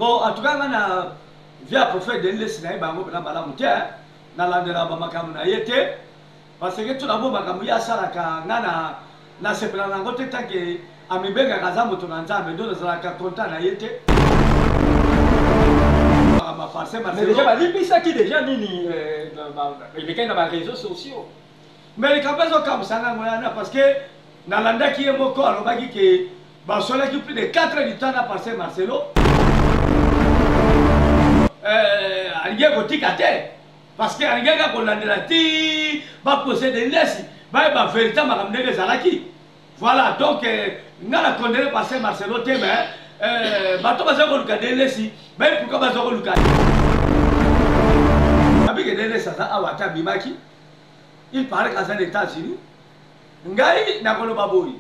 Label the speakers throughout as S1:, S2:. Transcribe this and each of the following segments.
S1: Bon, en tout cas, on a via prophète de l'Esnaï, bango na balamuté, na landela ba makamu na yete, parce que tout d'abord makamu ya salaka na sepela na ngote tanke amibenga kaza moto na nzambe ndo zalaka content na yete.
S2: Mais déjà, l'IPISA qui déjà nini, il est dans les réseaux sociaux.
S1: Mais les campagnes sont comme ça, parce que dans l'anda qui est mon corps, on va dire que Barcelone qui plus de 4 heures du temps à passer Marcelo. Allié gothique à terre. Parce que Allié a pour l'andelati, va posséder l'Est, va véritablement ramener les Alaki. Voilà, donc, nous avons condamné passer Marcelo Témé. Bato bazako lukade lesi mais pourquoi bazako lukade abike dele sasa awata bimaki il paraît qu'à les États-Unis ngai na koloba boyi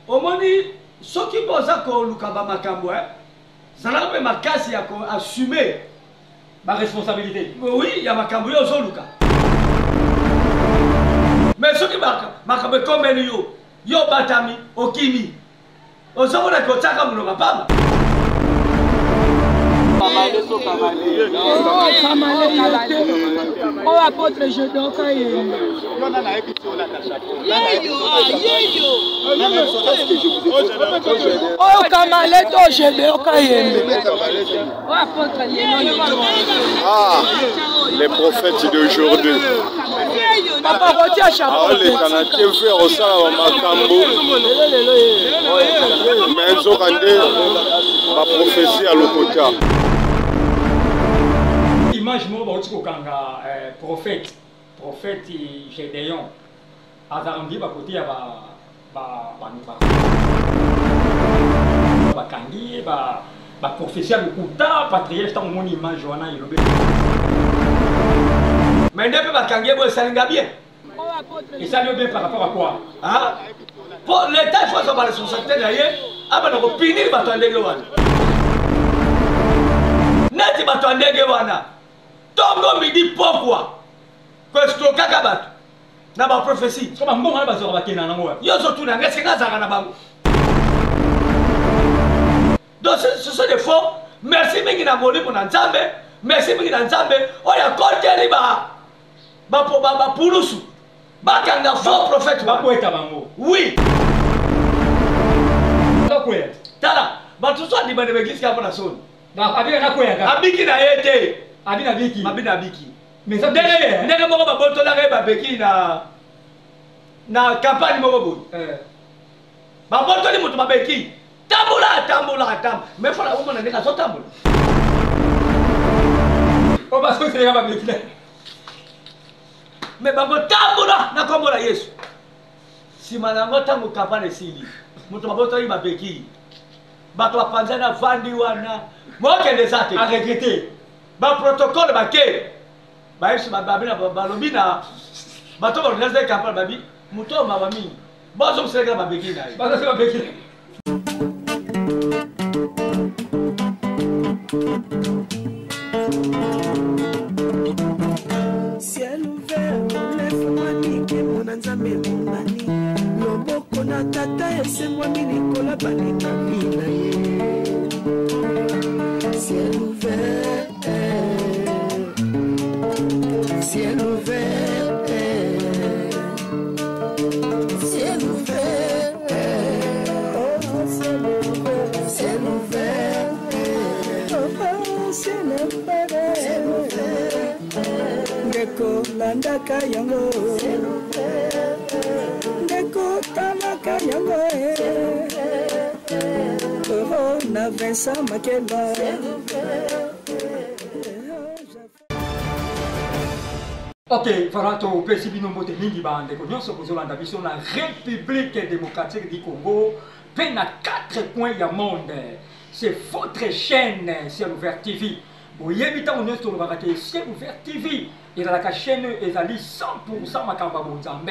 S1: omoni soki boza ko lukaba makambo zala pe makasi ya ko assumer
S2: ma responsabilité.
S1: Oui, ya makambo yo zo luka mais soki makambo comme yo batami okimi Osomona kotaka muno mapama.
S3: Oh apôtre je donc oh kamale to je donc oh apôtre
S4: ah les prophètes d'aujourd'hui.
S3: Papa retia chapeau.
S4: Les Canadiens faire au sein de Makambo. Mais ils ont rendu ma prophétie à l'Okota.
S2: Image moi au kanga prophète Gédéon. Azarandi ba côté ba kangi ba prophétie à l'Okota patriarche tant mon image wana ilobe.
S1: Mais ne peut pas kangi bo salinga bien.
S2: Et ça lui bien par rapport à quoi?
S1: Hein? Pour l'État, il faut savoir la responsabilité d'ailleurs. Avant de finir, bato andege wana. Neti bato andege wana. Tongo midi pourquoi? Que stoka kabato. Na ba prophétie.
S2: Comme un bon bazor ba kena nango.
S1: Yo zo tuna ngesi ngazaka na bango. Donc ce sont des faux. Merci mingi na moli pour Nzambe. Merci mingi na Nzambe. Oya konteli ba pulusu. Bakanga faux prophète
S2: ba poeta bango.
S1: Oui.
S2: Nakoya.
S1: Tala, batu so ndimane begisi kama na soni.
S2: Ba abika nakoya ka.
S1: Abiki na yete.
S2: Abina biki.
S1: Mabina biki.
S2: Mais ça
S1: ndenge moko baboto la ba beki na campagne moko boy. Baboto ni mutu babeki. Tambula. Mais fala umona ndeka so tambula.
S2: O ba so sera ba beki.
S1: Mais bango tambula na kombo la Yesu. Sima nango tango campagne sili. Mutu baboto ni babeki. Bato bapanzana vandi wana. Moke ndezate.
S2: A regretter.
S1: Ba protocole ba ke. Ba yesu babina balobi na bato ba organiser campagne babi. Muto mabami. Bozo mseka babeki na.
S2: Ba so babeki.
S5: Ciel ouvert, lève-moi nique mon anzambe mani. Loboko na tata ese-moi minikola baninga mina ye. Ciel ouvert, ciel ouvert, ciel ouvert, ciel ouvert, ciel ouvert, Ndeko landaka yango, Ndeko talaka yango, na Vincent Makeba.
S2: Ok, voilà, tu peux si bien monter mingi bande. Nous sommes aux Hollandais, nous sommes la République démocratique du Congo. Peine à 4 coins du monde. C'est votre chaîne, c'est Ouvert TV. Vous y invitez on est sur le baraté, c'est Ouvert TV. Et dans la chaîne, ils ont 100% Makamba Bonzambe.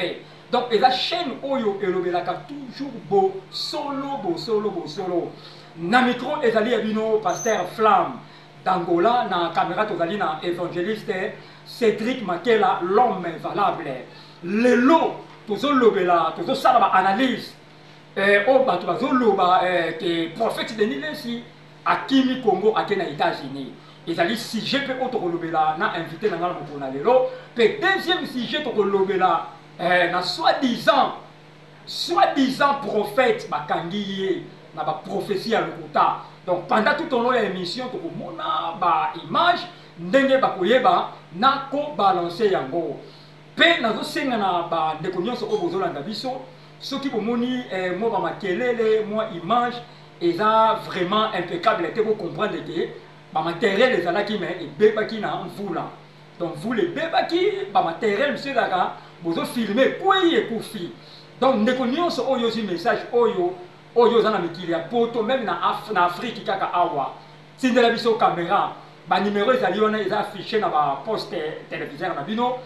S2: Donc, et la chaîne Oyo et le toujours beau solo. Na micro, ils ont abino pasteur Flamme. D'Angola, na caméra, ils ont évangéliste. Cédric Makela, l'homme valable. Le lot, tous les analyse. Que prophète de Nilesi, akimi Congo ake na États-Unis. Ezali sujet pe otokolobela na invité na ngala mokona lelo. Pe deuxième sujet tokolobela na soi-disant prophète bakangi na ba prophétie à lokuta. Donc pendant tout au long de l'émission tokomona ba image ndenge bakoyeba na ko balancer yango. Pe nazo senga na ba ndeko nyonso o bozolanda biso soki bomoni mo ba makelele mo image eza vraiment impeccable te ko comprendre que ba matériel ezalaki mais ebebaki na mvula. Donc vous les bebaki ba matériel monsieur daka bozo filmer koi ekufi. Donc ndeko nyonso oyo zi message oyo za na mikili ya poto même na Afrique kaka awa tindela biso caméra ba numéro ezali wana eza affiché na ba poste téléviseur na bino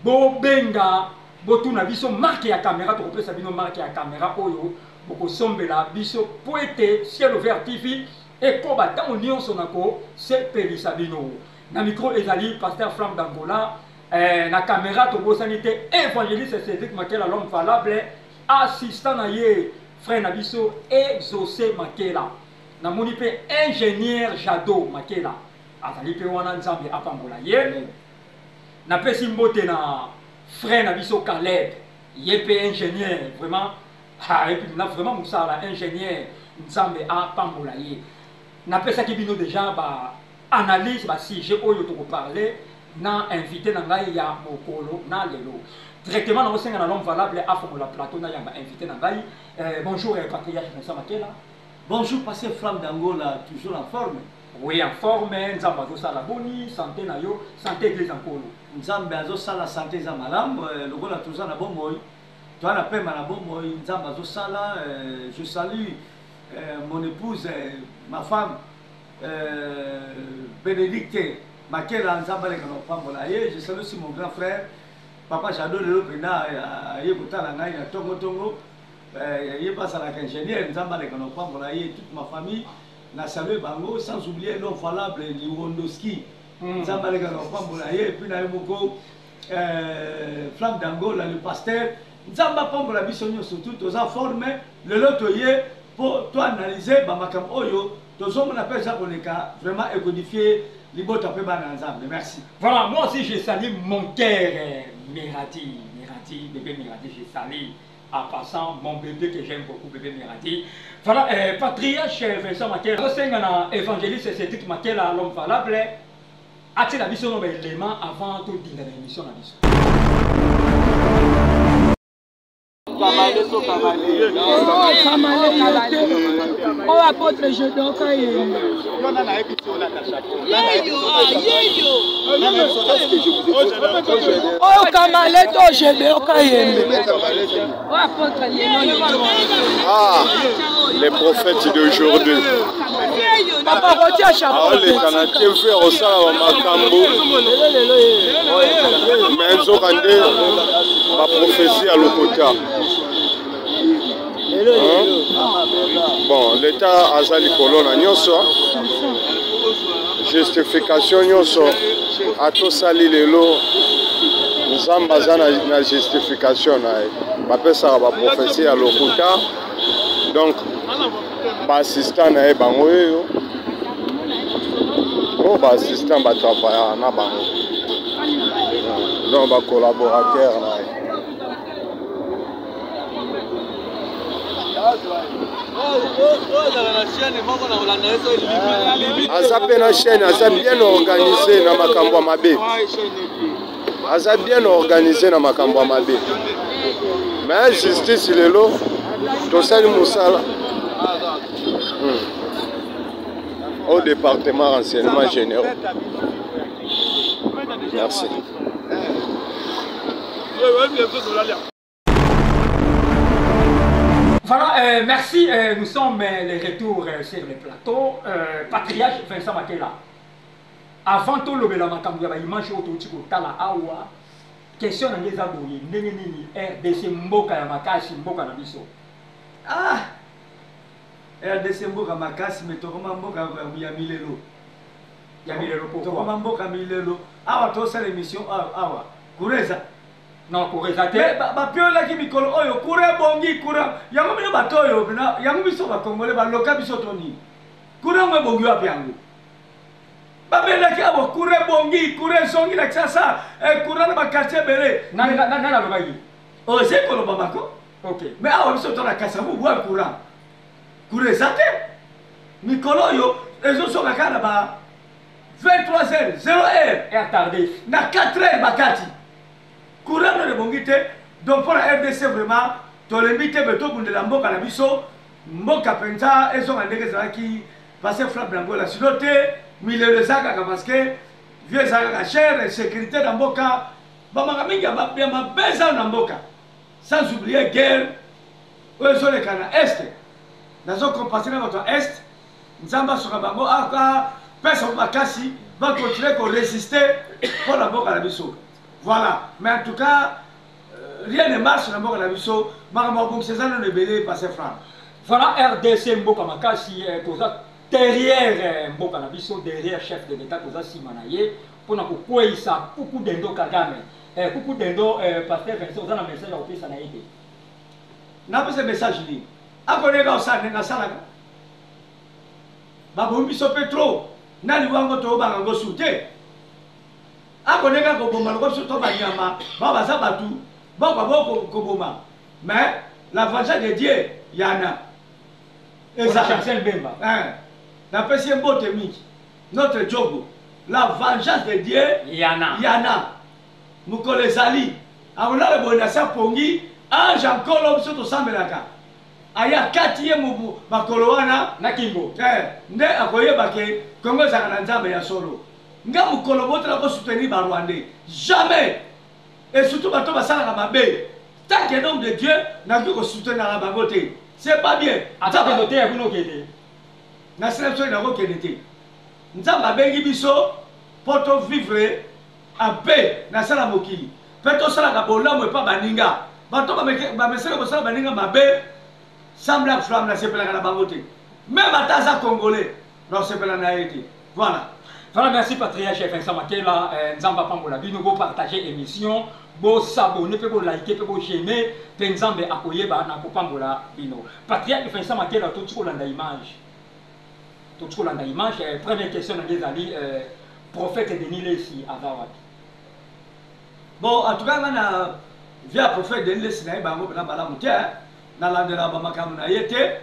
S2: bobenga botuna biso marque ya caméra tokopesa bino marque ya caméra oyo bokosombela biso po ete ciel ouvert TV ekoba ntango nyonso nako sepelisa bino na micro ezali pasteur Flamme d'Angola na caméra tobosani te évangéliste Cédric Makela l'homme valable assistant na ye frère Nabiso Exaucé Makela na moni pe ingénieur Jado Makela azali pe wana nzambe apambola ye na pesi mbote na frère Nabiso Caleb ye pe ingénieur vraiment et puis na vraiment musala ingénieur nzambe apambola ye na pesa ki bino déjà ba analyse ba sujet oyo to ko parler na invité na ngai ya mokolo na lelo directement na osenga na l'homme valable afomola plateau na yamba invité na ngai bonjour patriarche Vincent Makela.
S1: Bonjour pasteur Flamme d'Angola, toujours en forme.
S2: Oui, en forme, nzambe azosala boni santé na yo santé église nkolo
S1: nzambe azosala santé za malamu lokola toza na bomoi toza na pema na bomoi nzambe azosala. Je salue mon épouse, ma femme Bénédicte Makela nzambe aleka na pambola ye. Je salue aussi mon grand frère papa Jado lelo pena ye kotala ngai na tongo ye basalaka ingénieur nzambe aleka na pambola ye toute ma famille na salue bango sans oublier l'homme valable Liwondoski nzambe aleka na pambola ye puis na ye moko Flamme d'Angola le pasteur nzambe apambola biso nyonso tout toza formé lelo toye po to analyser ba makambo oyo tozomona pe za koleka vraiment écodifier libota pe bana nzambe. Merci.
S2: Voilà, moi aussi je salue mon cœur Mirati, bébé Mirati, je salue en passant mon bébé que j'aime beaucoup, bébé Mirati. Voilà, patriarche Vincent Makela, na évangéliste Cédric Makela l'homme valable. A-t-il la mission d'un élément avant tout d'une émission la mission?
S3: Oh apôtre Jedoka oh Kamaleto Jedoka oh apôtre
S4: Ah, les prophètes d'aujourd'hui.
S3: Papa Rotia Chapeau.
S4: Ah, les Canadiens faire au sein de Makambo. Mais ils ont rendu ma prophétie à l'Okota. Bon, l'État Azali Colonna Nyoso, justification Nyoso, à tout sali lelo, Nzamba na justification na pesa ba prophétie à l'Okota. Donc, ba assistant na e bango yo. Oh, ba assistant ba travailler na bango. Donc ba collaborateur na Aza pe na chaîne, aza bien organisé na makambo mabe. Aza bien organisé na makambo mabe. Mais justice lelo to sali musala. Au département renseignement généraux. Merci.
S2: Voilà, merci. Nous sommes les retours sur le plateau. Patriarche Vincent Makela. Avant tout le béla makambu ya ba image autoti ko tala awa. Question na ngeza boye ndenge nini RDC mboka ya makasi mboka na biso.
S1: Ah. RDC mboka makasi mais tokoma mboka ya milelo.
S2: Ya milelo pourquoi?
S1: Tokoma mboka milelo. Awa to sala émission awa. Kureza.
S2: Non, Kureza te.
S1: Ba piola ki mikolo oyo kure bongi kura. Yango bino batoyo bina yango biso ba Congolais ba loka biso toni. courant moi bongi wapi yango babelaki abo courant bongi courant songi na sasa courant na quartier belé
S2: na lobaki
S1: oh c'est ko loba bako
S2: OK
S1: mais awa biso to na kasa bu boire courant zate mikolo yo ezo so kana ba 23h 0h
S2: heure tardif
S1: na 4h bakati courant na bongi te donc pour la RDC vraiment to limite beto bundela mboka na biso mboka penza ezo ngandeke zaki passer frappe d'angola sinon te milieu de zaka parce que vieux zaka cher sécurité na mboka bamaka mingi ba bien mabeza na mboka sans oublier guerre ozo le kana est nazo compenser na votre est nzamba soka bango aka pesa makasi va continuer ko résister pour la mboka na biso voilà mais en tout cas rien ne marche na mboka na biso makambo bon c'est ça no lebele passer franc
S2: voilà RDC mboka makasi toza derrière mboka na biso derrière chef de l'état toza simanaye pona ko kwesa kuku dendo Kagame kuku dendo pasteur Vincent oza na message ya kopesa na yete
S1: na pesa message ni akoneka osane na salaka babombi biso petro nani wango to banga ngo sute akoneka ko bomba ko biso to banyama baba za batu baba boko ko bomba mais la vengeance de Dieu yana
S2: et ça Chancel Bemba
S1: la pesi mbote mingi notre jogo la vengeance de Dieu yana mukole zali amona le bona sa pongi ange encore biso to sambelaka aya kati ye mubu makolo wana
S2: na kingo
S1: nde akoyeba ke Kongo zaka na nzambe ya solo nga mukolo botela ko soutenir ba Rwandais jamais et surtout bato basala mabe tant que nom de Dieu n'a que soutenir la bagote c'est pas bien
S2: ataka noté ya kuno kete
S1: na sélection na ko kenete nzamba bengi biso poto vivre en paix na sala mokili peto sala ka bolamu pa baninga bato ba mesele ko sala baninga mabe semble flamme na sepela na bagote même ataza congolais non sepela na été voilà.
S2: Voilà, merci Patriarche Vincent Makela, Nzamba Pambola Bino, vous partagez l'émission, vous s'abonnez, vous likez, vous j'aimez, puis Nzamba akoye ba na Pambola Bino. Patriarche Vincent Makela, tout ce qu'on a image. Tout ce qu'on a image, première question dans les amis, prophète Denis Lessi à Zawadi.
S1: Bon, en tout cas, on a via prophète Denis Lessi na bango na bala mutia, na landela ba makamu na yete,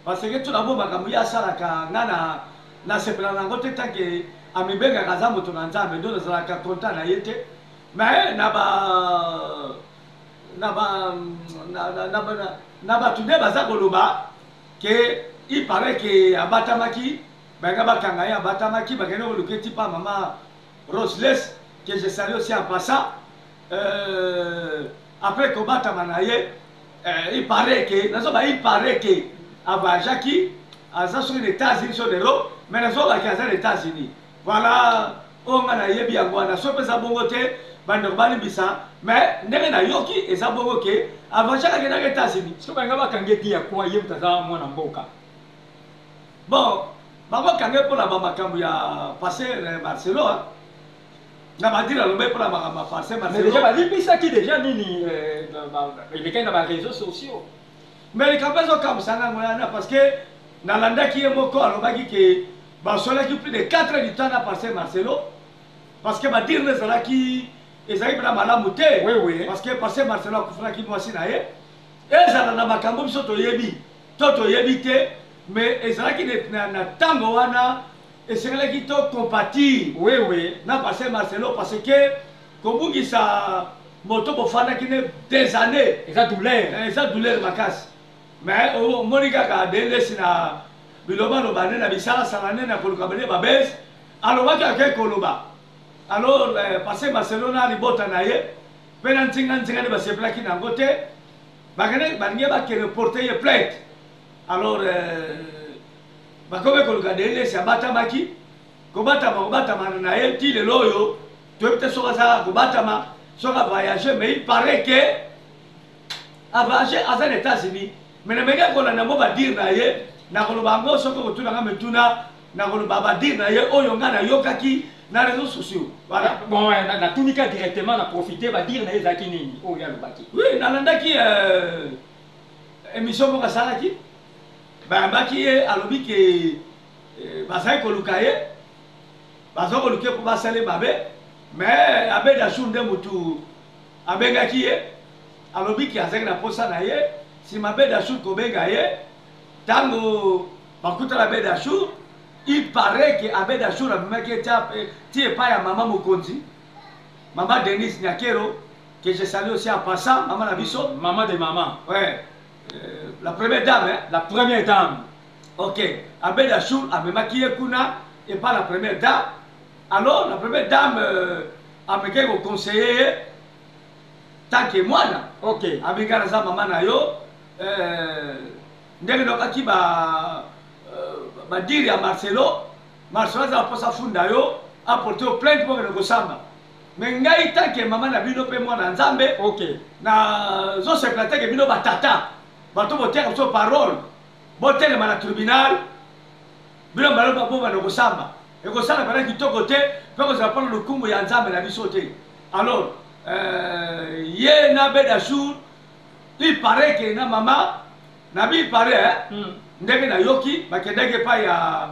S1: parce que tout d'abord makamu ya salaka ngana na sepela na ngote tanke amibenga kaza moto na nzambe ndo zala ka konta na yete mais na ba tunde baza koloba que il paraît que abatamaki banga bakanga ya abatamaki bageno loketi pa mama Roseless que je salue aussi en passant après que batama ye il paraît que abajaki aza sur les États-Unis sur l'euro mais na zo ba kaza les États-Unis voilà on a yebi yango na so pesa bongo te bando bali bisa mais ndenge na yoki eza bongo ke avant chaque ke na États-Unis
S2: so ba ngaba kangeti ya kwa yem taza mwana mboka
S1: bon bango kange pour la makambu ya passer Marcelo na ba dire le pour la makambu passer Marcelo
S2: mais déjà ba lipisa ki déjà nini il est dans les réseaux sociaux
S1: mais les campagnes comme ça na parce que na landa ki moko alobaki ke ba sola ki plus de 4 heures du temps na passer Marcelo parce que ba dire les ala ki ezali bana malamu te
S2: oui
S1: parce que passer Marcelo akufuna ki mwasi na ye ezala na makambo biso to yebi te mais ezala ki na tango wana esengela ki to compatir
S2: oui
S1: na passer Marcelo parce que kobungisa moto bofana ki ne des années
S2: eza douleur
S1: makasi mais monika ka delesi na biloba lo bane na bisala salane na koluka bane babes aloba ka ke koloba alors passer Barcelona ni bota na ye pena ntinga ne basepla ki na ngote bagane bange ba ke reporter ye plainte alors bakobe koluka delesi abata maki kobata na ye ti le loyo to peut soka ça kobata soka voyager mais il paraît que voyager à les États-Unis mais na mega ko na mo ba dire na ye na ko ba ngo soko ko tuna ngame tuna na ko ba dire na ye oyo ngana yokaki na réseaux sociaux voilà
S2: bon na tunika directement na profiter ba dire na ye zaki nini o ya lobaki
S1: oui na landaki émission mo kasala ki ba mbaki alobi ke bazali koluka ye baza koluka po basale mabe mais Abed Achour nde mutu abengaki ye alobi ki azalaki na posa na ye nsima Abed Achour kobenga ye ntango bakutana Abed Achour il paraît que Abed Achour amemaki ye ti epai ya mama mokonzi Maman Denise Nyakero, que je salue aussi en passant, maman Nabiso.
S2: Maman de maman.
S1: Ouais. La première dame, hein?
S2: La première dame.
S1: Ok. Abed Achour a maquillé Kuna et pas la première dame. Alors, la première dame a maquillé au conseiller tant que moi.
S2: Ok.
S1: Avec Garaza maman Nayo. Ndenge Nokaki va dire à Marcelo. Marcelo a posé sa funda yo, a porté plainte pour le Gosamba. Mais ngai tant que maman na bino pe mwana nzambe
S2: ok
S1: na zo se plate que bino batata bato botere so parole botere na tribunal bino mbalo babo bana kosamba e kosala bana kitoko te pe ko za pona lukumbu ya nzambe na biso te alors ye na Abed Achour il paraît que na mama na bi paraît ndenge na yoki bakendeke pa ya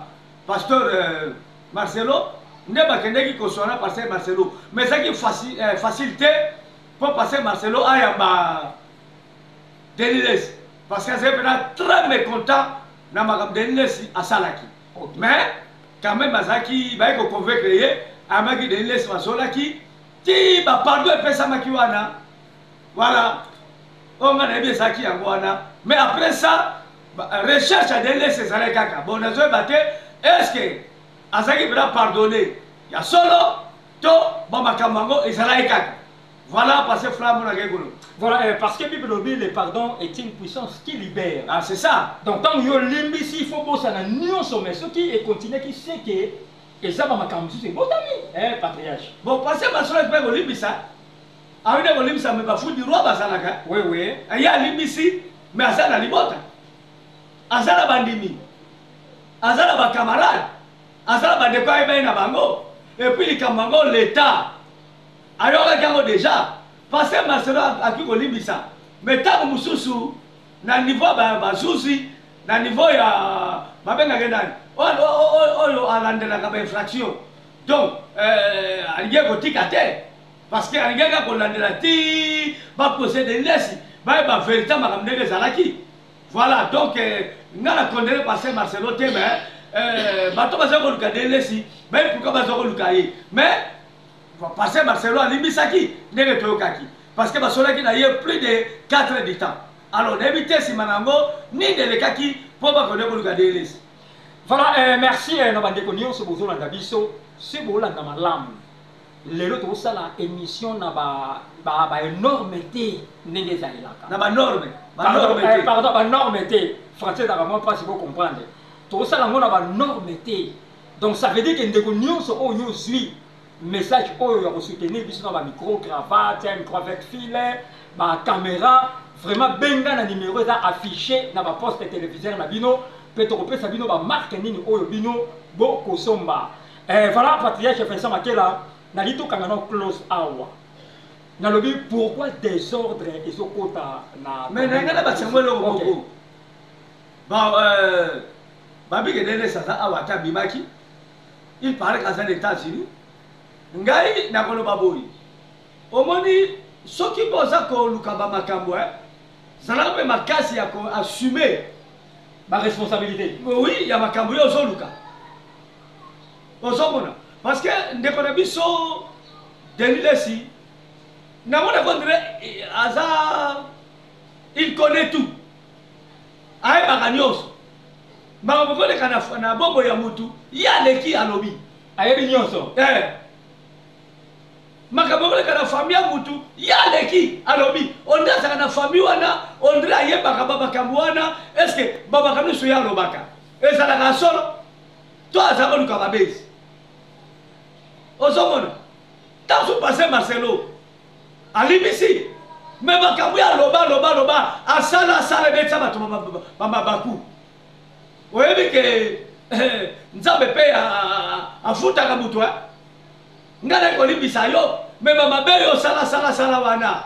S1: pasteur Marcelo ne bakendeki koswana passer Marcelo mais ça qui facilité pour passer Marcelo à yamba Deniles parce que c'est très mécontent na makam Deniles à Salaki mais quand même Mazaki va ko convaincre ye amaki Deniles Masolaki ti ba pardon pesa makiwana voilà on a bien ça qui yangoana mais après ça recherche à Deniles Salaki kaka bon nazo baté est-ce que azaki bra pardonner ya solo to bamakamango ezalaki kaka voilà parce que flamme na kekolo
S2: voilà parce que Bible dit le pardon est une puissance qui libère
S1: ah c'est ça
S2: donc tant yo limbisi il faut bosana nyonso mais ce qui est continuer qui sait que eza bamakambo c'est bon ami patriarche
S1: bon parce que basolo pe kolimbisa awine kolimbisa me bafundi roi bazalaka
S2: oui
S1: ya limbisi mais azala libota azala bandimi azala bakamarade azala bandeko ayebani na bango et puis likambango l'état ayokaki yango déjà parce que Marcelo aki kolimbisa mais ntango mosusu na niveau bazuzi na niveau ya babengaki nani oyo alandelaka bainfraction donc alingi kotika te parce que alingaka kolandela ti baposede nesi bayeba vérité makambo ndenge ezalaki voilà donc nga na condamné parce que Marcelo te mais bato baza koluka Denesi mais pourquoi baza koluka ye mais parce que Marcelo alimbisaki ndenge toyokaki parce que basolaki na ye plus de 4 heures du temps alors nayebi te nsima nango nini elekaki mpo bakonde koluka Denesi
S2: voilà merci na bandeko nyonso bozolanda biso si bolanda malamu lelo tozosala émission na baénorme te ndenge ezalelaka
S1: na banorme
S2: pardon banorme te français ezaka mwa mpasi bocomprendre tozosala yango na banorme te donc ça veut dire que ndeko nyonso oyo ozwi message oyo ya kosoutenir biso na bamicro cravate micro avec filet bacaméra vraiment benga na numéro eza affiché na baposte téléviseur na bino mpe tokopesa bino bamarke nini oyo bino bokosomba voilà patriarche Vincent Makela nali tokanga na close awa nalobi pourquoi désordre ezokota na
S1: mais nanga na basango eloko moko babike Denesi aza awa ata abimaki il paraît qu'aza na États-Unis ngai nakoloba boyi omoni soki mpo oza koluka bamakambo zalaka mpe makasi ya koassume
S2: baresponsabilité
S1: oui ya makambo oyo ozoluka ozomona parce que ndeko na biso Denilesi namona kondire aza il connaît tout ayebaka nyonso makambo koleka na bongo ya mutu ye aleki alobi
S2: ayebi nyonso
S1: makambo koleka na famille ya mutu ye aleki alobi ondre azaka na famille wana ondre ayebaka bamakambo wana est ce que bamakambo nyonso ye alobaka ezalaka solo to aza koluka babezi ozomona ntanso pase Marcelo alimbisi me makambo ya loba asala ebetisa bato bamabaku oyebi ke nzambe mpe afutaka mutu nga nai kolimbisa yo me bamabe yo osala wana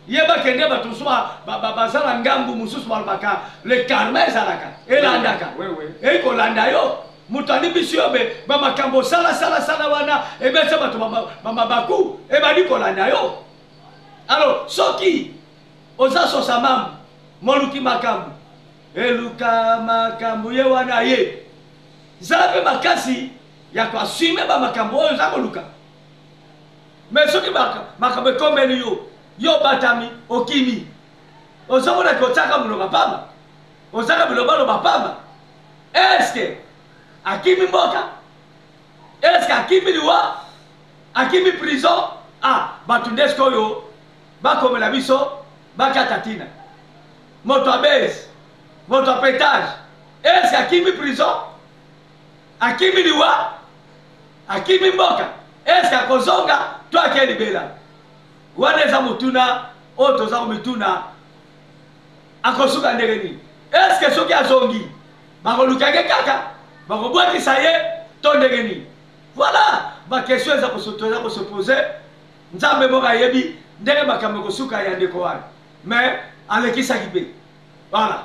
S1: ye bakende bato mosusu bazala ngambu mosusu balobaka le karma ezalaka elandaka eyi kolanda yo mutani bisio be ba makambo sala wana e be se bato mama baku e ba dikola na yo. Alors soki oza so samam moluki makambo eluka makambo ye wana ye zabe makasi ya kwa swime ba makambo oyo za koluka. Mais soki makambo komeni yo batami okimi ozomona ko tsaka muloba pamba ozaka biloba loba pamba. Est-ce que akimi mboka? Est-ce que akimi liwa? Akimi prison? Ah, batundesko yo bakomela biso bakatatina moto abese moto apetage. Est-ce que akimi prison? Akimi liwa? Akimi mboka? Est-ce que akozonga to akeli bela? Wana eza mutuna oto za mituna akosuka ndenge nini? Est-ce que soki azongi bakolukake kaka bakobwakisa ye to ndenge nini? Voilà ma question eza se poser. Nzambe moko ayebi ndenge makambo kosuka ya ndeko wana mais alekisaki mpe. Voilà.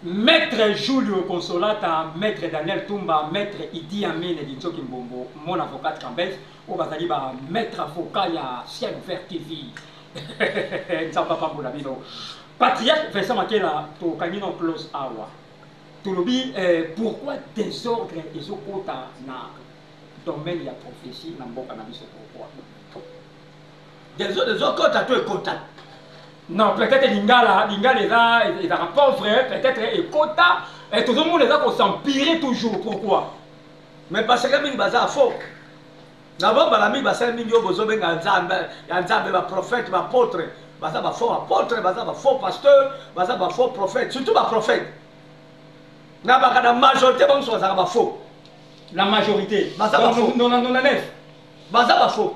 S2: Maître Julio Consolata, Maître Daniel Tumba, Maître Idi Amin et Dinsoki Mbombo, mon avocat Cambès, au Bazali, Maître avocat ya Ciel Vert TV. Nzamba Pambola Bino. Patriarche Vincent Makela, to Kanino Close Awa. Tolobi, pourquoi désordre et Zokota na domaine ya prophétie na mboka na biso pourquoi?
S1: Désordre et Zokota to ekota.
S2: Non, peut-être Lingala est un pauvre, peut-être Ekota, et tout le monde est là pour s'empirer toujours. Pourquoi?
S1: Mais parce que Mingi Baza faux. D'abord, Balami Basa Mingi Obozobe Nzambe, ma prophète, ma apôtre, Baza ba faux apôtre, Baza ba faux pasteur, Baza ba faux prophète, surtout ma prophète. La majorité, Baza ba faux.
S2: La majorité.
S1: Baza ba faux.
S2: Non,
S1: Baza ba faux.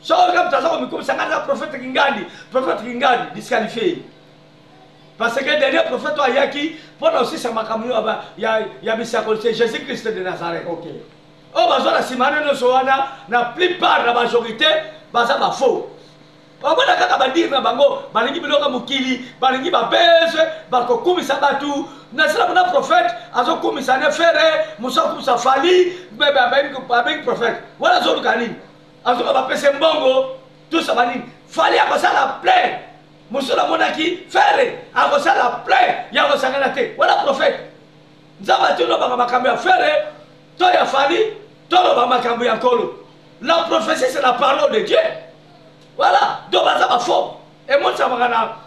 S1: So comme ça comme le prophète Kingandi disqualifié parce que le dernier prophète ayaki pendant aussi ça makamu ya bisakolse Jésus-Christ de Nazareth.
S2: OK.
S1: Oh bazona simane no soana na plupart la majorité baza ba faux. Babona kaka badir na bango balingi biloka mukili balingi babeze bakokumisa batu na sala na prophète azokumisa ne fere musokumisa fali bebe avec prophète voilà zo lukanini. En tout cas, on va passer mbongo, tout ça va dire. Fallait avoir ça la plaie. Moussula monaki, faire, avoir ça la plaie. Il y a un sangalate. Voilà prophète. Nous avons tout le monde à faire. Toi, il a fallu. Toi, le monde à kolo. La prophétie, c'est la parole de Dieu. Voilà. Donc, ça va faux. Et moi, ça va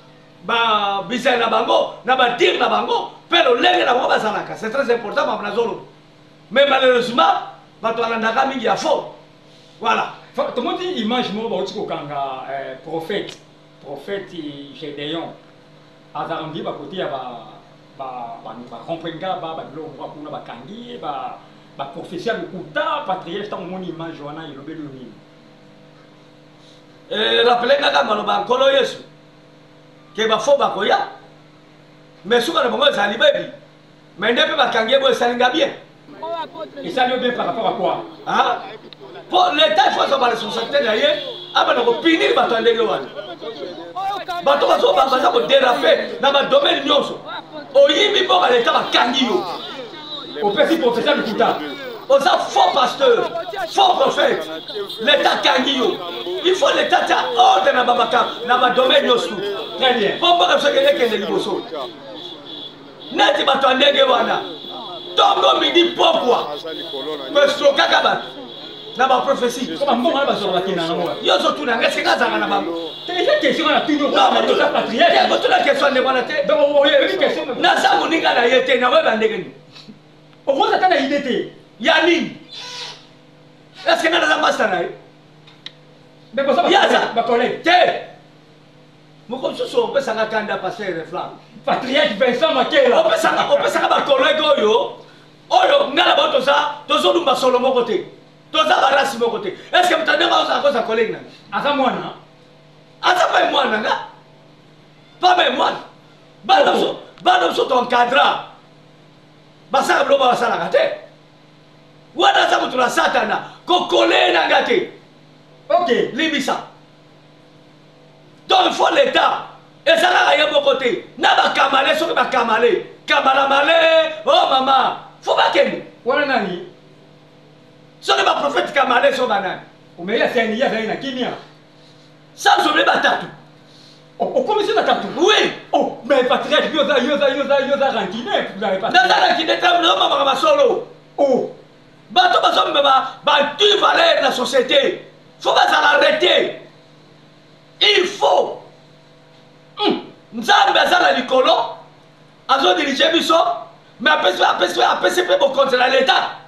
S1: ba bisay na bango, na ba dire na bango, pero lenge na bango bazalaka. C'est très important, mais malheureusement, bato alandaka mingi ya faux. Voilà.
S2: Tout le monde dit image moi prophète Gédéon azarandi ba côté ya ba romprenga ba biloko kuna ba kangi ba prophétie lokuta patriarche tant mon image wana ilobelo nini
S1: rappelez kaka maloba nkolo Yesu ke ba fo ba koya mais suka na bango ezali bebi mais ndepe ba kangi bo esalinga bien.
S2: Et ça lui bien par rapport à quoi?
S1: Hein? Pour l'État, il faut avoir la responsabilité d'ailleurs. Ah ben on finit le bateau de l'eau. Bateau va déraper dans le domaine nyonso. Oyimi bon l'État va kangiyo.
S2: Au petit professeur de Kouta.
S1: On a faux pasteur, faux prophète. L'État kangiyo. Il faut l'État ta ordre dans le domaine nyonso.
S2: Très bien.
S1: Pour pas que ce que les liboso. Nati bateau ndenge wana. Tongo midi pourquoi? Parce que kaka na ba prophétie
S2: comme mbongo na bazolo bakena na moi
S1: yo zo tuna ngese kaza na bango
S2: tele question na tuno
S1: non mais tout la patriarche ko tuna question ne bana te
S2: donc on y a une question
S1: na sa muninga na yete na weba ndenge ni
S2: o ko tata na idée te
S1: ya nini est-ce que na za master na
S2: mais ko ça ba collègue
S1: te mo ko so pesa nga kanda passer reflam
S2: patriarche Vincent Makela
S1: o pesa ba collègue oyo ngala ba tozo lumba solo moko te. Est-ce que vous avez un collègue?
S2: Asa mwana.
S1: Asa pas mwana nga. Pas même mwana. Bana so ton cadre. Basa bloba basala ngate. Wana sa mutula satana ko collègue na ngate.
S2: OK,
S1: libisa. Donc il faut l'État. Et ça là y a mon côté. Na ba kamale so ba kamale. Kamala malé. Oh maman. faut bakende
S2: wana nani
S1: soki baprofete kamale so banani
S2: omeya seni ya zaina kimia
S1: sans oublier batatu
S2: okomisi batatu
S1: oui
S2: oh mais patriarche yoza rancune vous avez pas
S1: naza rancune tamamaka masolo
S2: oh
S1: bato bazomema batui valeur na société faut bazala arrêter il faut nzambe aza na likolo azodirige biso mais apesi mpe bokonzi na l'état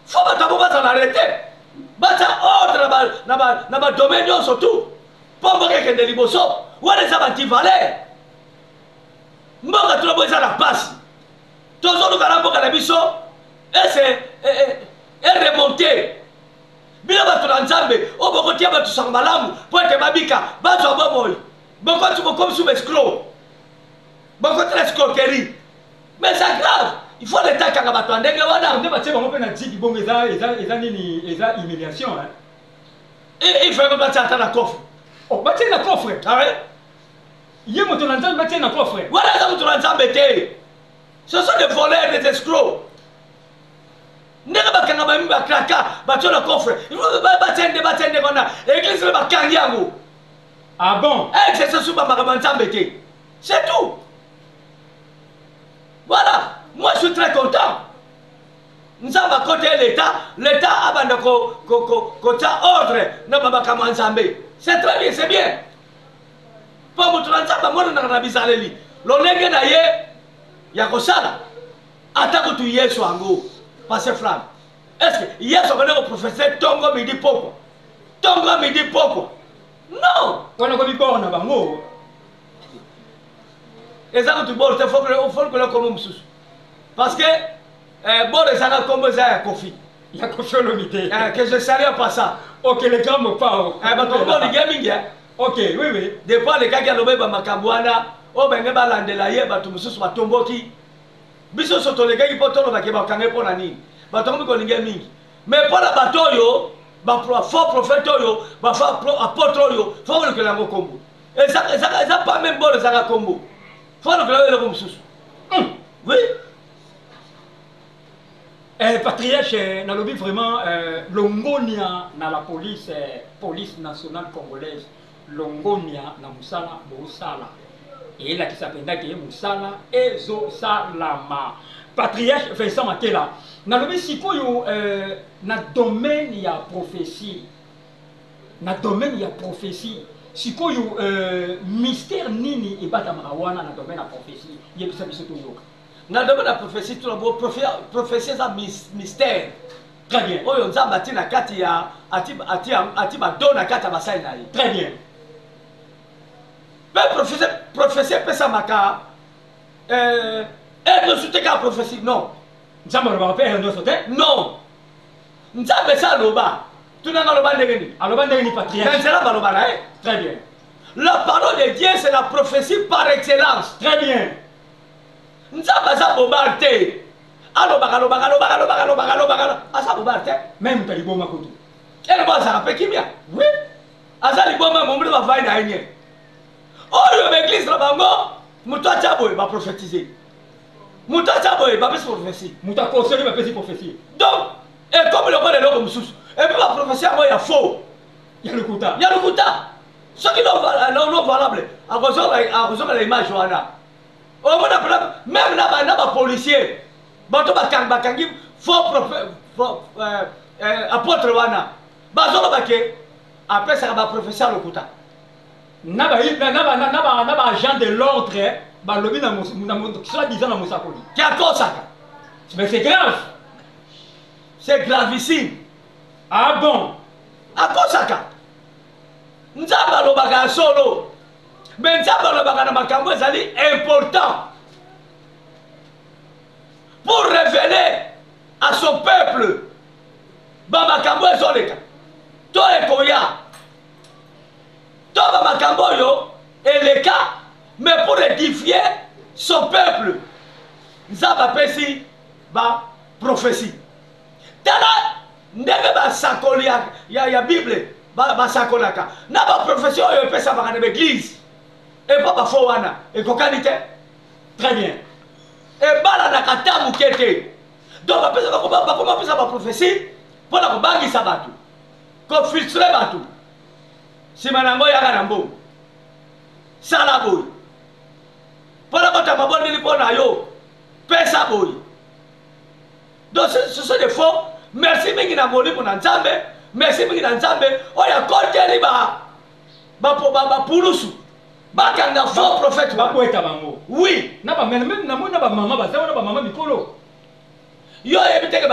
S1: faut bato abo bazala arrêter batia ordre na badomaine nyonso tu mpo mboka ekende liboso wana eza banti valeur mboka tuna bo eza na pasi tozoluka na mboka na biso ese eremonte bino bato na nzambe oyo bokotia bato sango malamu mpo ete babika bazwa bomoi bokoti bokomisi bescro bokotela escroquerie mais c'est grave il faut leta ekanga bato ya ndenge wana
S2: nde batie bango mpe na jiki bongo eza nini eza humiliation
S1: il faut batia ata na coffre
S2: oh batie na coffre
S1: awe
S2: ye moto na nzambe batie na coffre
S1: wana eza moto na nzambe te ce sont des voleurs des escrocs ndenge bakanga bami bakraka batio na coffre batie nde wana église le bakangi yango
S2: ah bon
S1: exerce sur makambo ya nzambe te c'est tout voilà moi je suis très content nzambe akote l'état abanda kotia ordre na bamakambo ya nzambe c'est très bien c'est bien mpo moto na nzambe amonanaka na bizaleli lolenge na ye ya kosala ata kutu yesu yango passé flamme est-ce que yesu akone koprofese tongo midi pokwa non
S2: wana komi bor na bango
S1: eza kutu bor te folkole kombo mosusu parce que bor ezaka kombo eza ya kofi
S2: ya kofi olobi te
S1: que je salue en passant
S2: ok le grand mopao
S1: bato bolingia mingi
S2: ok oui
S1: depuis alekaki alobi bamakambo wana oyo benge balandela ye bato mosusu batomboki biso so tolekaki mpo tolobaki bakange mpo na nini bato yango mikolingia mingi mais mpo na bato oyo bafaux prophète oyo bafaux apôtre oyo fo kolekela yango kombo eza pas même bolo ezaka kombo fo kolekela eloko mosusu oui
S2: patriarche nalobi vraiment longonia na la police nationale congolaise longonia na mosala bosala eyelakisa mpendaki ye mosala ezosalama patriarche Vincent Makela nalobi sikoyo na domaine ya prophétie sikoyo mystère nini ebatamaka wana na domaine ya prophétie yebisa biso toyoka
S1: na domaine ya prophétie tolabo prophétie eza mystère
S2: très bien
S1: oyo nzambe ati na kati ya ati bado na kati ya basali na ye
S2: très bien
S1: mpe prophétie epesamaka nyonso te kaka prophétie non
S2: nzambe alobaka mpe nyonso te
S1: non nzambe esa aloba tunanga aloba ndenge nini
S2: aloba ndenge ni
S1: na
S2: patriarche
S1: nzela baloba na ye
S2: très bien
S1: la parole de Dieu c'est la prophétie par excellence
S2: très bien
S1: nzambe aza bobal te alobaka aza bobal te
S2: même ta liboma kutu
S1: elebo azaka mpe kimia
S2: oui
S1: aza liboma momuli bavai na ye nye oyo baeglise na bango moto atya boye baprofétise moto atya boye bapesi prophétie
S2: moto akonsoli bapesi prophétie
S1: donc ekomi lokola eloko mosusu epuis baprophétie yango ya faux
S2: ya lokuta
S1: soki non valable akozongela image wana omona même na bapolicier bato bakangi faux apôtre wana bazolobake apesaka baprophétie ya lokuta
S2: na baagent de l'ordre balobi cela disant na mosakoli
S1: kiakosaka
S2: mais c'est grave
S1: c'est gravissime
S2: ah bon
S1: akosaka nzambe alobaka ya solo mais nzambe alobaka na makambo ezali important pour révéler à son peuple bamakambo ezoleka to ekoya to bamakambo oyo eleka mais pour édifier son peuple nzambe apesi baprophétie tala ndenge basakoli ya bible basakolaka na baprophétie oyo epesamaka na baeglise epa bafo wana ekokani te
S2: très bien
S1: ebala na kata mukete donc bapesa bakoma pesa ba prophétie mpona kobangisa bato kofiltre bato nsima nango yaka na mbongo sala boye mpona kota mabondeli mpona yo pesa boye donc ce sont des faux merci mingi na molimo na nzambe merci mingi na nzambe oyo akoteli bapulusu bakanga faux prophète
S2: bakweta bango
S1: oui
S2: na bameme namoni na bamama bazango na bamama mikolo
S1: yo yebi teke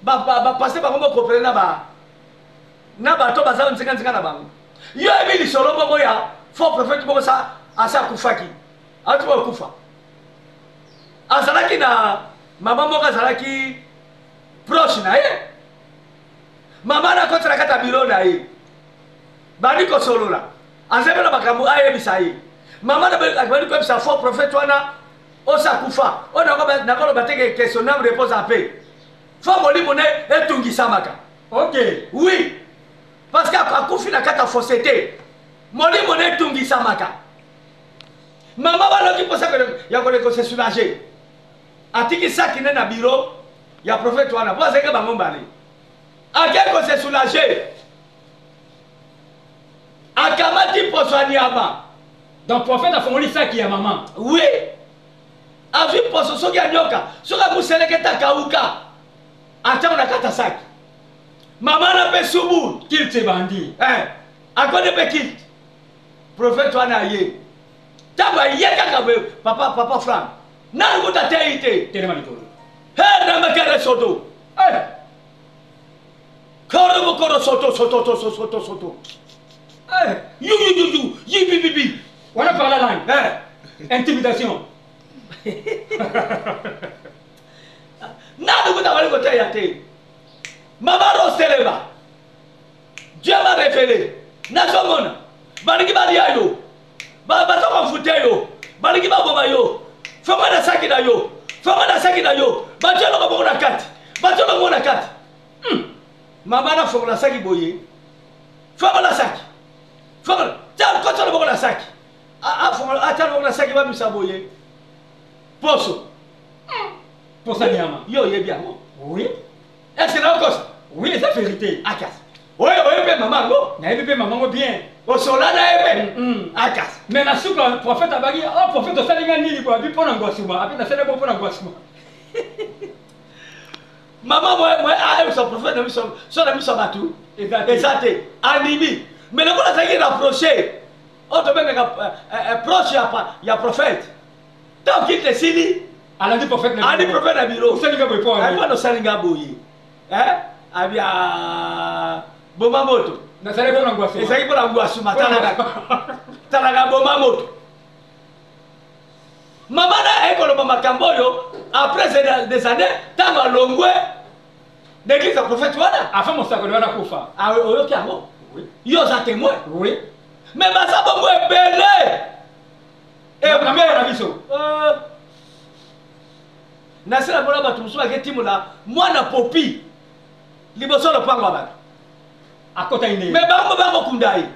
S1: bapase bango mokopele na bato bazala nzinga na bango yo yebi lisolo moko ya faux prophète moko asa akufaki ati bokufa azalaki na mama moko azalaki proche na ye mama nakotela kata biro na ye bandi kosolola azebela makambo ayebisa ye mama bandi koyebisa faux prophète wana osa akufa oyo nakoloba teke questionnable réponse ape fo molimo ne etungisamaka
S2: ok
S1: oui parce que akufi na kata fausseté molimo ne etungisamaka mama baloki mposa ya koleko se soulager atiki saki ne na biro ya prophète wana po azenge bango mbale ake kose soulager akamati poso anyama
S2: donc prophète afongoli saki ya mama
S1: oui azwi poso soki anyoka soki amuseleketa akauka atango na kata saki mama na mpe subu
S2: kilte bandi
S1: akode mpe kilte prophète wana aye ntango aye kaka papa frank nani kuta tei te
S2: telema likolo
S1: namakere soto koromokoro soto yibibibi
S2: wana par la langue intimidation
S1: nani kuta wali koteya te mama roseleba dieu m'a révélé nazomona balingi balia yo bazokomfute yo balingi baboma yo fonga na saki na yo fonga na saki na yo batieloko bongo na kati batieloko bongo na kati mama na fongola saki boye fongola saki fongola kotiola bongo na saki atiala bongo na saki bamisa boye poso
S2: posa nyama
S1: yo oyebi yango
S2: oui
S1: est-ce que naokosa
S2: oui eza vérité
S1: akasi oyebi mama ngo
S2: nayebi mpe mamango bien
S1: osola na ye mpe akasi
S2: mais na suka prophète abaki prophète osalinga nini bo abi mpona ngwasuma api nasala bo mpona ngwasuma
S1: mama mwe ayebisa prophète na biso so na biso bato eza te animi mais lokola azalaki rapproché oyo tobengaka proche ya prophète ntango kite esili
S2: alandi prophète
S1: na biro
S2: osalinga boye mpo
S1: mpona osalinga boye abia boma moto
S2: nasali mpona ngwasuma
S1: ezalaki mpona ngwasuma talaka boma moto mama na ekoloba makambo oyo après des années ntango alongwe l'église ya prophète wana
S2: afa mosakoli wana kufa
S1: oyoki yango yo oza témoin
S2: oui
S1: mais baza bongo ebele
S2: na biso
S1: nasila mona bato mosusu baketimola mwana popi liboso lopango ya bato
S2: akota ine
S1: mais bango bakokunda ye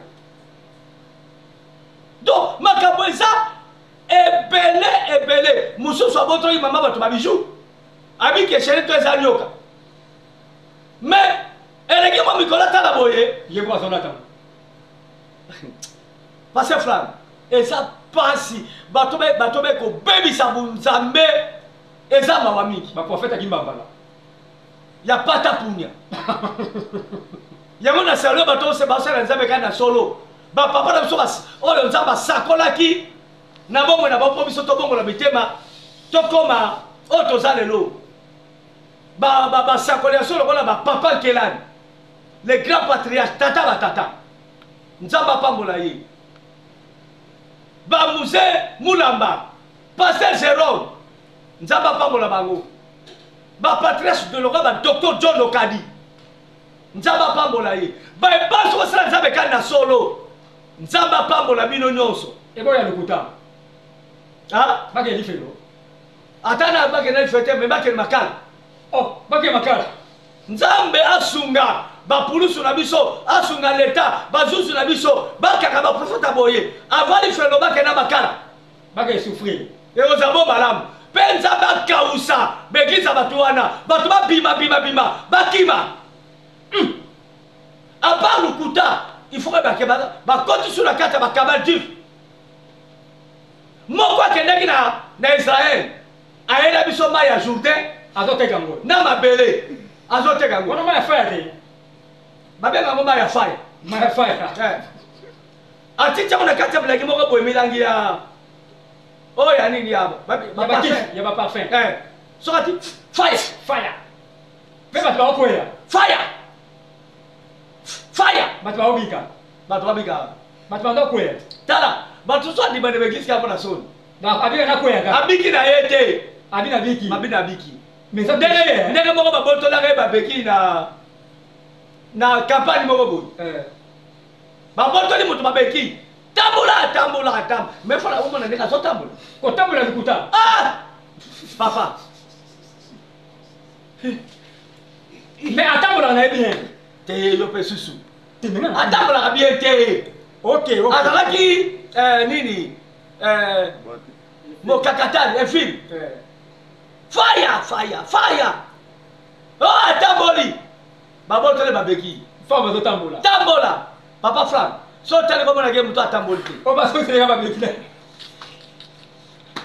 S1: donc makambo eza ebele mosusu abotoki mama bato babiju abiki esheni to eza nyoka mais eleki mwa mikolo atala boye
S2: yebo azolata
S1: parce frère eza pasi bato bekobebisa bunzambe eza mawa mingi
S2: baprofete akimbambala
S1: ya pata punya yango na salue bato ose basala nzambe kaka na solo bapapa na biso oyo nzambe asakolaki na bongo na bapo biso tobongola mitema tokoma oyo toza lelo basakoli ya solo mpona bapapa nkelani le grand patriarche tata batata nzambe apambola ye bamuse mulamba paster jérôme nzambe apambola bango bapatriarche de loka badocteur john lokadi nzambe apambola ye baepansi kosala nzambe kani na solo nzambe apambola bino nyonso
S2: eboya lokuta bakeli lifelo
S1: ata na bakenda life te me bakeli makala
S2: bakeli makala
S1: nzambe asunga bapulusu na biso asunga leta bazuzu na biso bakaka baprofeta boye avant lifelo bakenda makala
S2: bakeli souffrir
S1: ekozabo malamu penza bakausa beglisa bato wana bato babima bakima à part lokuta il faut que bakoti sur la carte ya bakabal juif moko akendaki na Israël ayeda biso mai ya Jourdain
S2: azoteka ngo
S1: na mabele azoteka ngo
S2: wana mai ya fire te
S1: babenga ngo mai ya fire aticha mona kati ya bilaki moko boye milangi ya oh ya nini ya
S2: parfum
S1: sokati fire
S2: pe bato bakoya
S1: fire
S2: bato babika bato bandokoya
S1: tala bato so adima ne beglise ka mpona soni
S2: abika nakoya ka
S1: abiki na ye te
S2: abina biki
S1: ndenge moko babotolaka ye babeki na campagne moko boye babotoli moto babeki tambola mais fala omona ndenge azotambola
S2: kotambola likuta
S1: papa
S2: mais atambolaka na ye bien
S1: te yo mpe susu atambolaka bien te azalaki nini mokakatani efilme fire atamboli babotole babeki
S2: femme azotambola
S1: tambola papa Frank so tali komonake moto atamboli te
S2: basoseleka babeki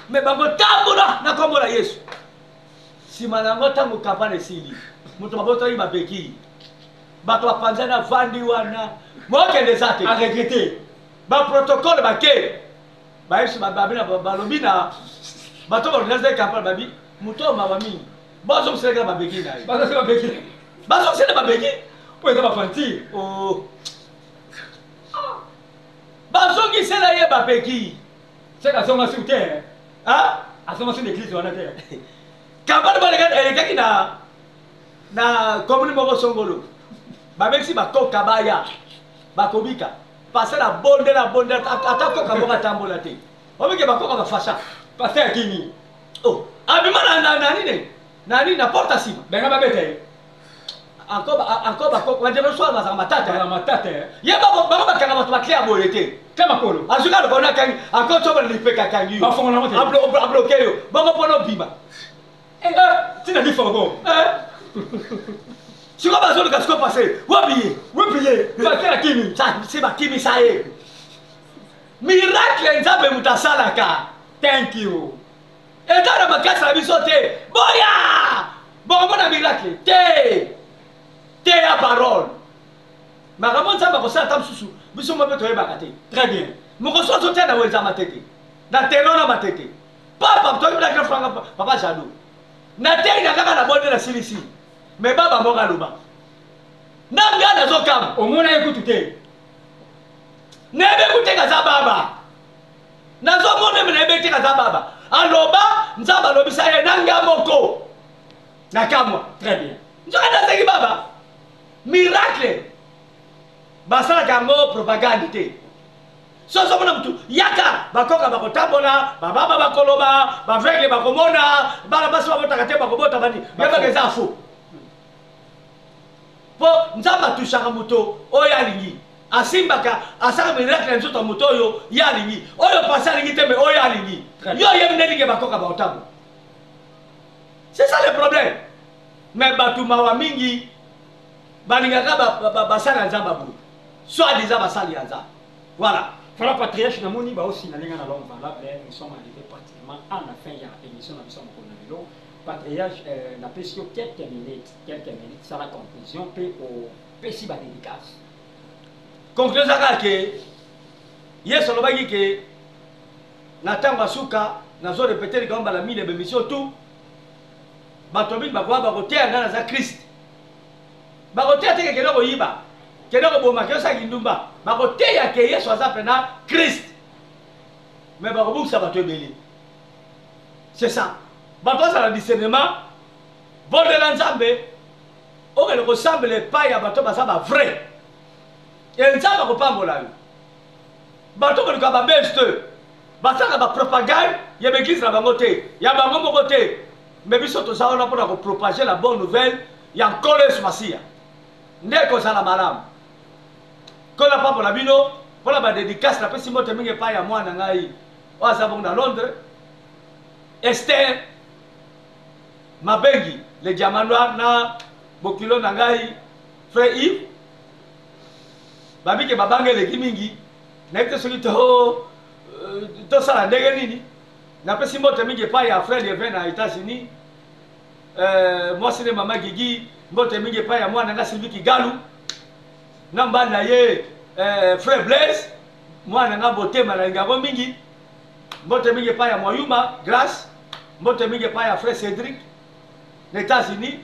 S1: me bakotambola na kombo na Yesu nsima na yango ntango kampane esili moto babotoli babeki bato bapanzani avandi wana mokende eza te
S2: aregrete
S1: baprotokole bake bayebisi balobi na bato baorganize campagne babi moto maba mingi bazokoseleka babeki na ye bazokosela babeki
S2: po eza bafanti
S1: bazongisela ye babeki
S2: seka azonga sur te azonga sur l'église wana te
S1: campagne balekaki na commune moko songolo babekisi bakoka baya bakobika pase na bondela ata koka moko atambola te obike bakoka bafasha
S2: pase ya kimi
S1: abima nani na porte asima
S2: benga babete
S1: encore bakoka badema soir bazaka matata ye bango bakanga bato bakle ya boye te
S2: te makolo
S1: azuka lokona akangi encore sobola lipeka akangi yo abloke yo bongo mpona obima
S2: tina lifogo
S1: siko bazoluka siko pase
S2: wopiye pase ya kimi
S1: se bakimi sa ye miracle nzambe moto asalaka
S2: thank you
S1: eza na makasi na biso te boya bongo na miracle te ya parole makambo nzambe akosala ta mosusu biso mo mpe toyebaka te
S2: très bien
S1: mokoso azotia na wenza matete na teno na matete papa toyebelaka franga papa jado na tei na kaka na bonde na silisi me baba moko aloba na nga nazokama
S2: omona ye kutu te
S1: nayebe kuteka za baba nazomona me nayebe teka za baba aloba nzambe alobisa ye na nga moko nakamwa
S2: très bien
S1: nzoka nasengi baba miracle basalaka yango propagande te sozomona mutu yaka bakoka bakotambola bababa bakoloba baveugle bakomona bana basi babotaka te bakobota bani yebaka eza fo po nzambe atushaka moto oyo alingi asimbaka asaka miracle na nzoto ya moto oyo ye alingi oyo pasi alingi te me oyo alingi yo yebi ndelinge bakoka bakotambola c'est ça le problème me bato mawa mingi balingaka basala nzambe boye soit déjà basali ya nzambe voilà.
S2: Voilà, patriarche namoni ba aussi na lenga na l'homme valable, nous sommes arrivés pratiquement à la fin ya émission na biso moko. Patriarche na pesio quelques minutes ça la conclusion pe au pesi ba dédicace.
S1: Conclusion ka ke yeso lobaki ke na tanga suka na zo répéter comme la mille émission tout batobi ba kwa ba kotea ngana za Christ. Ba kotea te ke loko yiba. Kedoko boma ke sa kindumba bakoteya ke Yesu aza pena Christ mais bakobukisa bato ebele c'est ça bato azala discernement bondela nzambe okende kosambela epai ya bato baza bavrai e nzambe akopambola yo bato baluka babelge te basalaka bapropagande ya baeglise na bango te ya bango moko te mais biso toza wana mpona kopropage la bonne nouvelle ya nkolo Yesu masiya nde kozala malamu kola papa na bino mpona badédicace napesi mbote mingi epai ya mwana ngai oyo aza bongo na Londres Esther mabengi le diamant noir na bokilo na ngai frère Yves babike babange le kimingi na ite soki to sala ndenge nini na pesi mbote mingi pa ya frère Levin na États-Unis moi c'est maman Gigi mbote mingi pa ya mwana nga Sylvie Kigalu na mbanda ye frère Blaise mwana nga bote malinga bo mingi mbote mingi pa ya Moyuma Grâce mbote mingi pa ya frère Cédric na États-Unis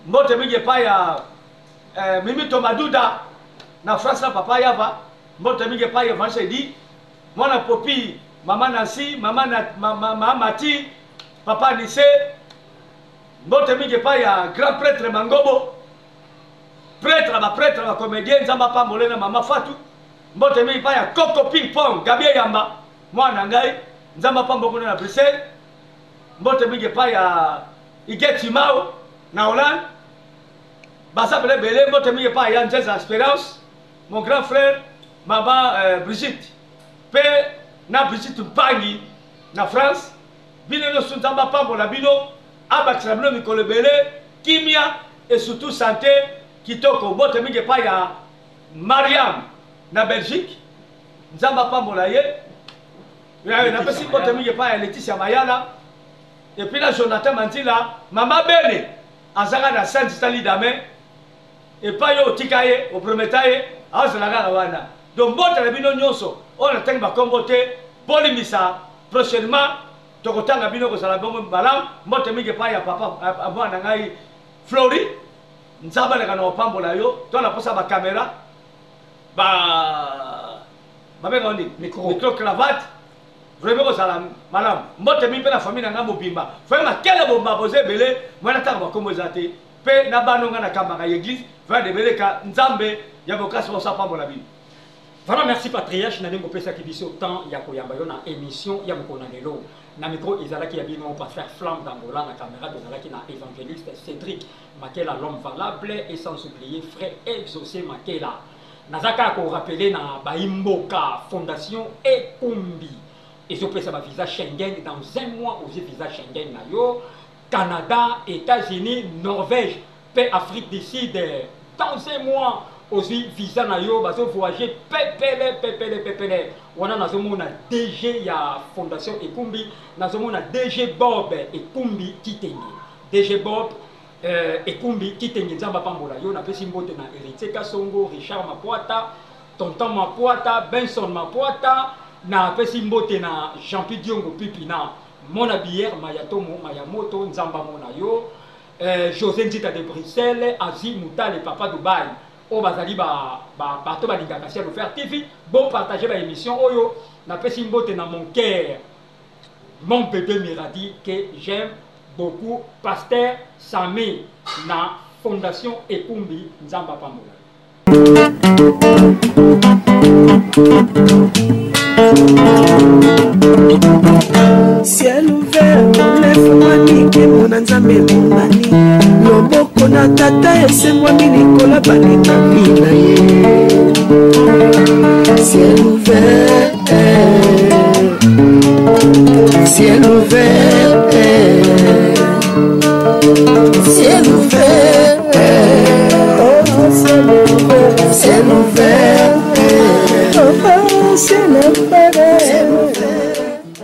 S1: mbote mingi pa ya Mimi Tomaduda na France na papa yava mbote mingi pa ya Vanchedi mwana Popi Maman Nancy, Maman Mati, Papa Nissé, mbote mingi pa ya grand prêtre Mangobo, prêtre, comédien, Nzamba pa molena Mama Fatou, mbote mingi pa ya Coco Ping Pong, Gabriel Yamba, mwana ngai, Nzamba pa mbokona na Bruxelles, mbote mingi pa ya Igeti Mao, na Hollande, basa bele, mbote mingi pa ya Njeza Espérance, mon grand frère, Maman Brigitte, Père, na Brigitte Mpangi na France bino no sunzamba pambo la bino abakisa bino mikolo bele kimia et surtout santé kitoko bote mingi pa ya Mariam na Belgique nzamba pambo la ye na pesi bote mingi pa ya Laetitia Mayala et puis la Jonathan Mandila Mama Bene azanga na Saint Stanley Dame et pas yo tikaye au premier taille azalaga wana donc bote la bino nyonso on a tengi bakombote polimisa prochainement tokotanga bino ko sala bongo balam mbote mingi pa ya papa abwana ngai Flori nzaba le kana opambola yo to na posa ba camera ba meka ndi micro cravate vraiment ko sala malam mbote mingi pe na famille na ngambo bimba vraiment kele bomba boze bele mwana tanga bakombo zate pe na banonga na kamba ka église va de bele ka nzambe ya bokasi bo sa pambola bino.
S2: Voilà, merci Patriarche, na ndenge pesa kibiso temps ya koyamba yo na émission ya mokona lelo. Na micro ezalaki ya bino pasteur Flamme d'Angola na caméra ezalaki na évangéliste Cédric Makela l'homme valable et sans oublier frère Exaucé Makela. Nazaka ko rappeler na Baimboka Fondation Ekumbi. Ezopesa ba visa Schengen dans un mois aux visa Schengen na yo Canada, États-Unis, Norvège, paix Afrique du Sud dans un mois. Aussi visa na yo bazo voyager pepele wana nazomona DG ya Fondation Ekumbi nazomona DG Bob Ekumbi Kitenge DG Bob Ekumbi Kitenge nzamba pambola yo na pesi mbote na Héritier Kasongo Richard Mapoata Tonton Mapoata Benson Mapoata na pesi mbote na Jean-Pierre Diongo Pipina Mona Bière Mayatomo Mayamoto nzamba mona yo José Nzita de Bruxelles Azi Moutale Papa Dubaï o bazali bato balingaka sur faire TV bon partager ba émission oyo na pesi mbote na mon cœur mon bébé Miradi que j'aime beaucoup pasteur Sami na Fondation Ekumbi nzamba pambola.
S5: Ciel ouvert, lève-moi nique mon anzambe mongani loboko na tata ese-moi minikola baninga bina ye. Ciel ouvert, ciel ouvert.